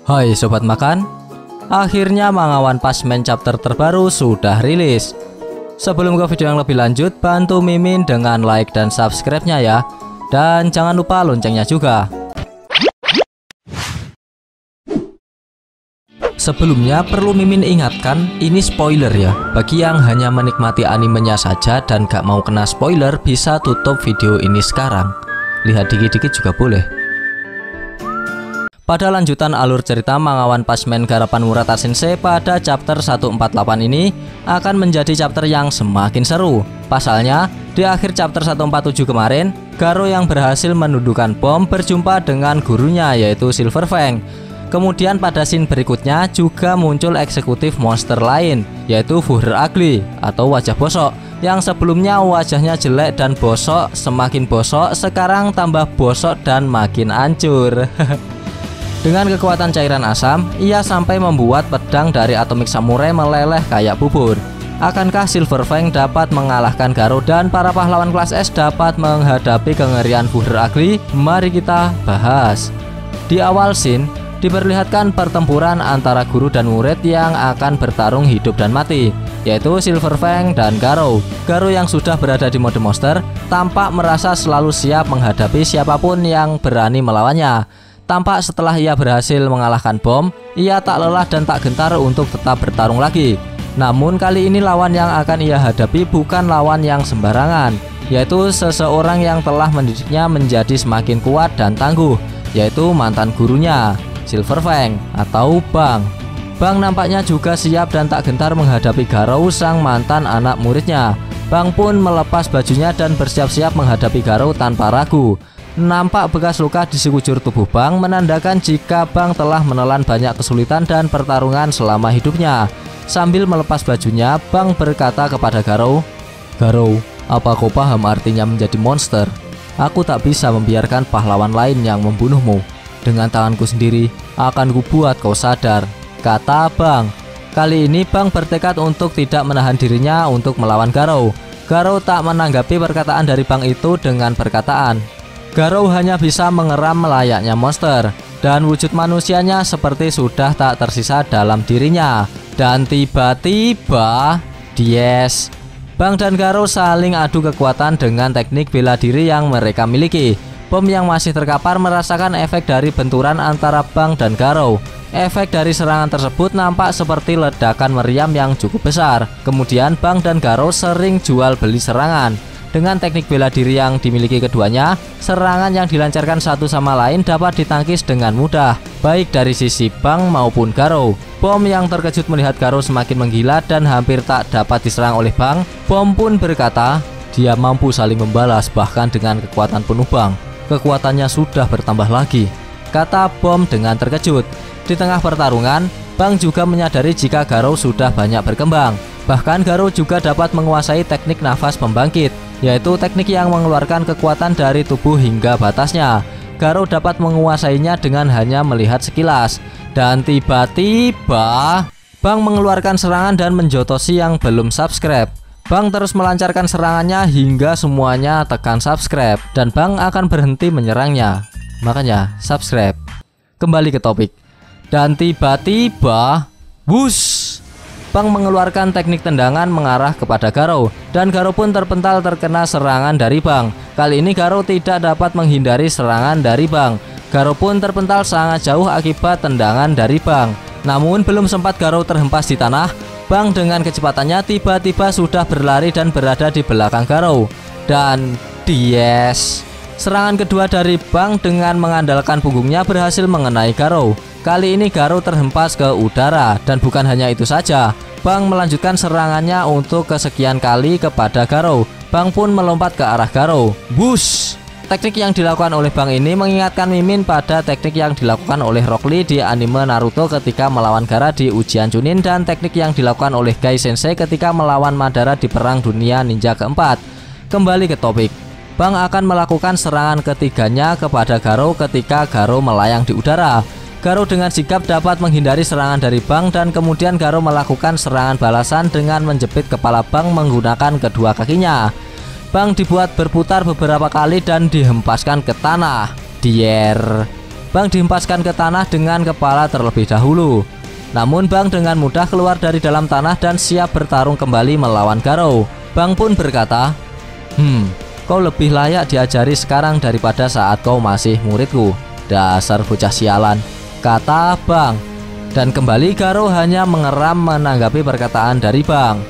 Hai Sobat Makan, akhirnya Manga One Punch Man chapter terbaru sudah rilis. Sebelum ke video yang lebih lanjut, bantu Mimin dengan like dan subscribe-nya ya. Dan jangan lupa loncengnya juga. Sebelumnya perlu Mimin ingatkan, ini spoiler ya. Bagi yang hanya menikmati animenya saja dan gak mau kena spoiler, bisa tutup video ini sekarang. Lihat dikit-dikit juga boleh. Pada lanjutan alur cerita Manga One Punch Man garapan Murata Sensei pada chapter 148 ini akan menjadi chapter yang semakin seru. Pasalnya, di akhir chapter 147 kemarin, Garo yang berhasil menundukkan bom berjumpa dengan gurunya yaitu Silver Fang. Kemudian pada scene berikutnya juga muncul eksekutif monster lain yaitu Fuhrer Ugly atau wajah bosok, yang sebelumnya wajahnya jelek dan bosok, semakin bosok, sekarang tambah bosok dan makin hancur. Dengan kekuatan cairan asam, ia sampai membuat pedang dari Atomic Samurai meleleh kayak bubur. Akankah Silver Fang dapat mengalahkan Garo dan para pahlawan kelas S dapat menghadapi kengerian Fuhrer Ugly? Mari kita bahas. Di awal scene, diperlihatkan pertempuran antara guru dan murid yang akan bertarung hidup dan mati, yaitu Silver Fang dan Garo. Garo yang sudah berada di mode monster tampak merasa selalu siap menghadapi siapapun yang berani melawannya. Tampak setelah ia berhasil mengalahkan bom, ia tak lelah dan tak gentar untuk tetap bertarung lagi. Namun kali ini lawan yang akan ia hadapi bukan lawan yang sembarangan, yaitu seseorang yang telah mendidiknya menjadi semakin kuat dan tangguh, yaitu mantan gurunya, Silver Fang atau Bang. Bang nampaknya juga siap dan tak gentar menghadapi Garo, sang mantan anak muridnya. Bang pun melepas bajunya dan bersiap-siap menghadapi Garo tanpa ragu. Nampak bekas luka di sekujur tubuh Bang menandakan jika Bang telah menelan banyak kesulitan dan pertarungan selama hidupnya. Sambil melepas bajunya, Bang berkata kepada Garo, "Garo, apa kau paham artinya menjadi monster? Aku tak bisa membiarkan pahlawan lain yang membunuhmu. Dengan tanganku sendiri, akan kubuat kau sadar," kata Bang. Kali ini Bang bertekad untuk tidak menahan dirinya untuk melawan Garo. Garo tak menanggapi perkataan dari Bang itu dengan perkataan, "Garo hanya bisa mengeram layaknya monster, dan wujud manusianya seperti sudah tak tersisa dalam dirinya." Dan tiba-tiba, Dies, Bang dan Garo saling adu kekuatan dengan teknik bela diri yang mereka miliki. Bom yang masih terkapar merasakan efek dari benturan antara Bang dan Garo. Efek dari serangan tersebut nampak seperti ledakan meriam yang cukup besar. Kemudian Bang dan Garo sering jual beli serangan. Dengan teknik bela diri yang dimiliki keduanya, serangan yang dilancarkan satu sama lain dapat ditangkis dengan mudah, baik dari sisi Bang maupun Garo. Bom yang terkejut melihat Garo semakin menggila dan hampir tak dapat diserang oleh Bang, Bom pun berkata, "Dia mampu saling membalas bahkan dengan kekuatan penuh Bang. Kekuatannya sudah bertambah lagi," kata Bom dengan terkejut. Di tengah pertarungan, Bang juga menyadari jika Garo sudah banyak berkembang. Bahkan Garo juga dapat menguasai teknik nafas pembangkit, yaitu teknik yang mengeluarkan kekuatan dari tubuh hingga batasnya. Garo dapat menguasainya dengan hanya melihat sekilas. Dan tiba-tiba, Bang mengeluarkan serangan dan menjotosi yang belum subscribe. Bang terus melancarkan serangannya hingga semuanya tekan subscribe, dan Bang akan berhenti menyerangnya. Makanya subscribe. Kembali ke topik. Dan tiba-tiba, wush, Bang mengeluarkan teknik tendangan mengarah kepada Garo, dan Garo pun terpental terkena serangan dari Bang. Kali ini Garo tidak dapat menghindari serangan dari Bang. Garo pun terpental sangat jauh akibat tendangan dari Bang. Namun belum sempat Garo terhempas di tanah, Bang dengan kecepatannya tiba-tiba sudah berlari dan berada di belakang Garo. Dan Dies, serangan kedua dari Bang dengan mengandalkan punggungnya berhasil mengenai Garo. Kali ini Garo terhempas ke udara, dan bukan hanya itu saja, Bang melanjutkan serangannya untuk kesekian kali kepada Garo. Bang pun melompat ke arah Garo. Wush! Teknik yang dilakukan oleh Bang ini mengingatkan Mimin pada teknik yang dilakukan oleh Rock Lee di anime Naruto ketika melawan Gaara di ujian Chunin, dan teknik yang dilakukan oleh Gai Sensei ketika melawan Madara di Perang Dunia Ninja keempat. Kembali ke topik. Bang akan melakukan serangan ketiganya kepada Garo ketika Garo melayang di udara. Garo dengan sigap dapat menghindari serangan dari Bang, dan kemudian Garo melakukan serangan balasan dengan menjepit kepala Bang menggunakan kedua kakinya. Bang dibuat berputar beberapa kali dan dihempaskan ke tanah. Dier. Bang dihempaskan ke tanah dengan kepala terlebih dahulu. Namun Bang dengan mudah keluar dari dalam tanah dan siap bertarung kembali melawan Garou. Bang pun berkata, kau lebih layak diajari sekarang daripada saat kau masih muridku. Dasar bocah sialan, kata Bang. Dan kembali Garou hanya mengeram menanggapi perkataan dari Bang.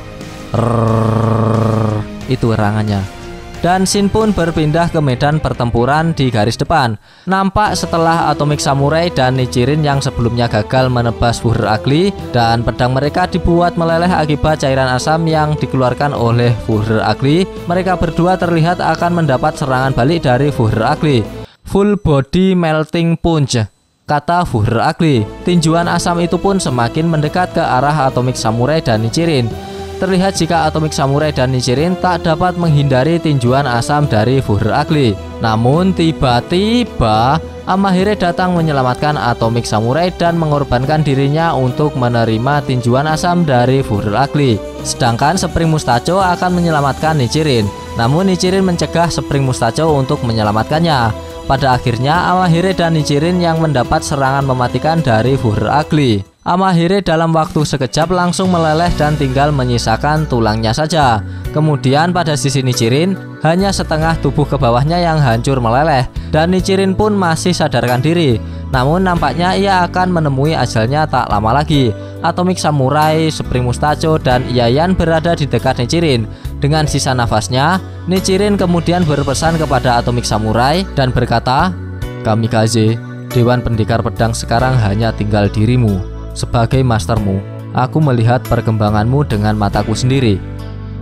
Itu erangannya. Dan Shin pun berpindah ke medan pertempuran di garis depan. Nampak setelah Atomic Samurai dan Nichirin yang sebelumnya gagal menebas Fuhrer Ugly, dan pedang mereka dibuat meleleh akibat cairan asam yang dikeluarkan oleh Fuhrer Ugly, mereka berdua terlihat akan mendapat serangan balik dari Fuhrer Ugly. Full Body Melting Punch, kata Fuhrer Ugly. Tinjuan asam itu pun semakin mendekat ke arah Atomic Samurai dan Nichirin. Terlihat jika Atomic Samurai dan Nichirin tak dapat menghindari tinjuan asam dari Fuhrer Ugly. Namun tiba-tiba Amahire datang menyelamatkan Atomic Samurai dan mengorbankan dirinya untuk menerima tinjuan asam dari Fuhrer Ugly. Sedangkan Spring Mustacho akan menyelamatkan Nichirin. Namun Nichirin mencegah Spring Mustacho untuk menyelamatkannya. Pada akhirnya Amahire dan Nichirin yang mendapat serangan mematikan dari Fuhrer Ugly. Amahire dalam waktu sekejap langsung meleleh dan tinggal menyisakan tulangnya saja. Kemudian pada sisi Nichirin, hanya setengah tubuh ke bawahnya yang hancur meleleh, dan Nichirin pun masih sadarkan diri. Namun nampaknya ia akan menemui ajalnya tak lama lagi. Atomic Samurai, Spring Mustacho, dan Yayan berada di dekat Nichirin. Dengan sisa nafasnya, Nichirin kemudian berpesan kepada Atomic Samurai dan berkata, "Kamikaze, Dewan Pendekar Pedang sekarang hanya tinggal dirimu. Sebagai mastermu, aku melihat perkembanganmu dengan mataku sendiri.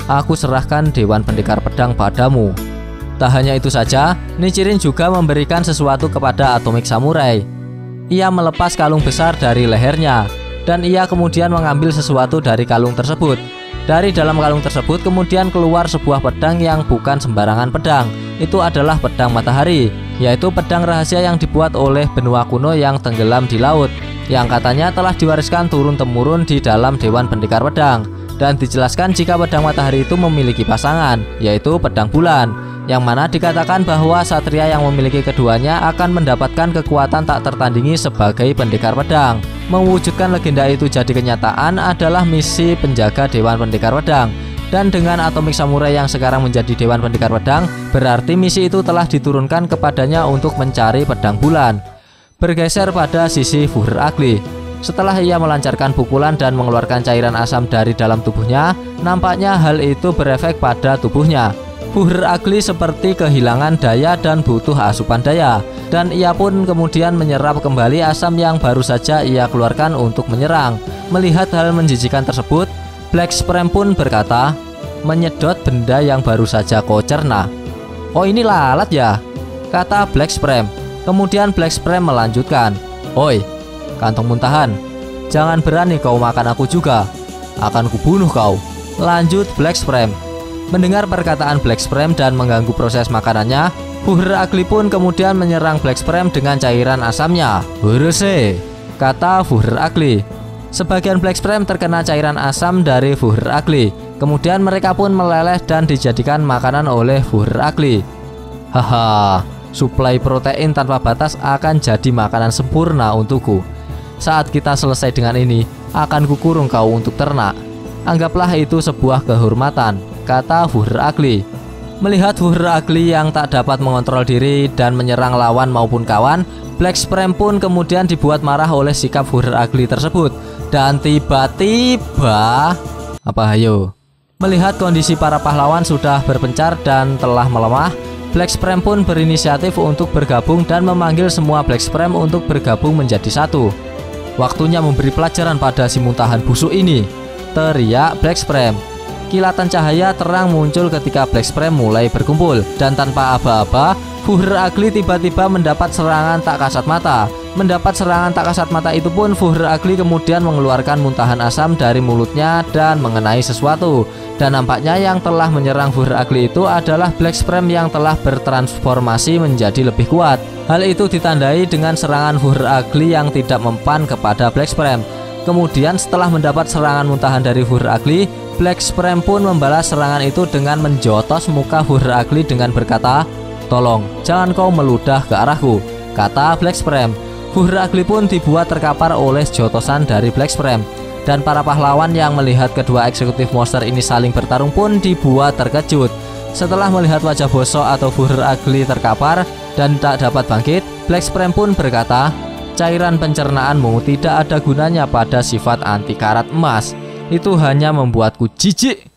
Aku serahkan Dewan Pendekar Pedang padamu." Tak hanya itu saja, Nichirin juga memberikan sesuatu kepada Atomic Samurai. Ia melepas kalung besar dari lehernya, dan ia kemudian mengambil sesuatu dari kalung tersebut. Dari dalam kalung tersebut kemudian keluar sebuah pedang yang bukan sembarangan pedang. Itu adalah pedang matahari, yaitu pedang rahasia yang dibuat oleh benua kuno yang tenggelam di laut, yang katanya telah diwariskan turun-temurun di dalam Dewan Pendekar Pedang. Dan dijelaskan jika pedang matahari itu memiliki pasangan, yaitu pedang bulan, yang mana dikatakan bahwa satria yang memiliki keduanya akan mendapatkan kekuatan tak tertandingi sebagai pendekar pedang. Mewujudkan legenda itu jadi kenyataan adalah misi penjaga Dewan Pendekar Pedang. Dan dengan Atomic Samurai yang sekarang menjadi Dewan Pendekar Pedang, berarti misi itu telah diturunkan kepadanya untuk mencari pedang bulan. Bergeser pada sisi Fuhrer Ugly. Setelah ia melancarkan pukulan dan mengeluarkan cairan asam dari dalam tubuhnya, nampaknya hal itu berefek pada tubuhnya. Fuhrer Ugly seperti kehilangan daya dan butuh asupan daya, dan ia pun kemudian menyerap kembali asam yang baru saja ia keluarkan untuk menyerang. Melihat hal menjijikan tersebut, Black Sprem pun berkata, "Menyedot benda yang baru saja kau cerna." "Oh, ini lalat ya?" kata Black Sprem. Kemudian Black Sprem melanjutkan, "Oi, kantong muntahan, jangan berani kau makan aku juga. Akan kubunuh kau." Lanjut Black Sprem. Mendengar perkataan Black Sprem dan mengganggu proses makanannya, Fuhrer Ugly pun kemudian menyerang Black Sprem dengan cairan asamnya. "Huruse," kata Fuhrer Ugly. Sebagian Black Sprem terkena cairan asam dari Fuhrer Ugly. Kemudian mereka pun meleleh dan dijadikan makanan oleh Fuhrer Ugly. "Haha, suplai protein tanpa batas akan jadi makanan sempurna untukku. Saat kita selesai dengan ini, akan kukurung kau untuk ternak. Anggaplah itu sebuah kehormatan," kata Fuhrer Ugly. Melihat Fuhrer Ugly yang tak dapat mengontrol diri dan menyerang lawan maupun kawan, Black Sprem pun kemudian dibuat marah oleh sikap Fuhrer Ugly tersebut. Dan tiba-tiba, apa hayo? Melihat kondisi para pahlawan sudah berpencar dan telah melemah, Black Sprem pun berinisiatif untuk bergabung dan memanggil semua Black Sprem untuk bergabung menjadi satu. "Waktunya memberi pelajaran pada si muntahan busuk ini," teriak Black Sprem. Kilatan cahaya terang muncul ketika Black Sprem mulai berkumpul, dan tanpa aba-aba, Fuhrer Ugly tiba-tiba mendapat serangan tak kasat mata. Mendapat serangan tak kasat mata itu pun Fuhrer Ugly kemudian mengeluarkan muntahan asam dari mulutnya dan mengenai sesuatu. Dan nampaknya yang telah menyerang Fuhrer Ugly itu adalah Black Sprem yang telah bertransformasi menjadi lebih kuat. Hal itu ditandai dengan serangan Fuhrer Ugly yang tidak mempan kepada Black Sprem. Kemudian setelah mendapat serangan muntahan dari Fuhrer Ugly, Black Sprem pun membalas serangan itu dengan menjotos muka Fuhrer Ugly dengan berkata, "Tolong, jangan kau meludah ke arahku," kata Black Sprem. Fuhrer Ugly pun dibuat terkapar oleh jotosan dari Black Supreme. Dan para pahlawan yang melihat kedua eksekutif monster ini saling bertarung pun dibuat terkejut. Setelah melihat wajah bosok atau Fuhrer Ugly terkapar dan tak dapat bangkit, Black Supreme pun berkata, "Cairan pencernaanmu tidak ada gunanya pada sifat anti karat emas. Itu hanya membuatku jijik,"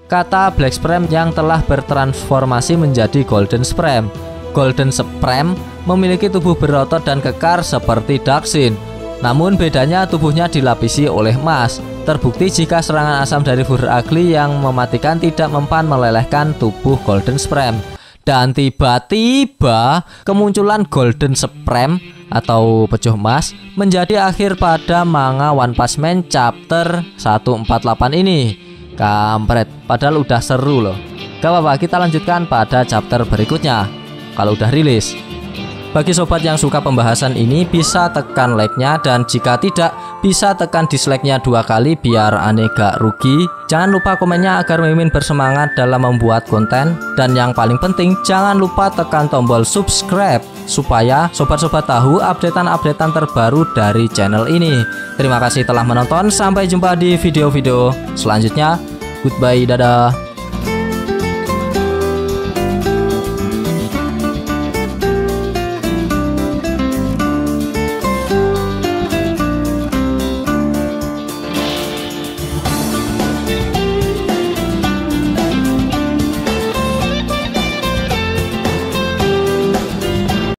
kata Black Supreme yang telah bertransformasi menjadi Golden Supreme. Golden Supreme memiliki tubuh berotot dan kekar seperti Darkseid. Namun bedanya tubuhnya dilapisi oleh emas. Terbukti jika serangan asam dari Fuhrer Ugly yang mematikan tidak mempan melelehkan tubuh Golden Supreme. Dan tiba-tiba kemunculan Golden Supreme atau pejuh emas menjadi akhir pada manga One Punch Man chapter 148 ini. Kampret, padahal udah seru loh. Gak apa-apa, kita lanjutkan pada chapter berikutnya kalau udah rilis. Bagi sobat yang suka pembahasan ini bisa tekan like-nya, dan jika tidak bisa tekan dislike-nya 2 kali biar aneh gak rugi. Jangan lupa komennya agar Mimin bersemangat dalam membuat konten, dan yang paling penting jangan lupa tekan tombol subscribe supaya sobat-sobat tahu updatean-updatean terbaru dari channel ini. Terima kasih telah menonton, sampai jumpa di video-video selanjutnya. Goodbye, dadah.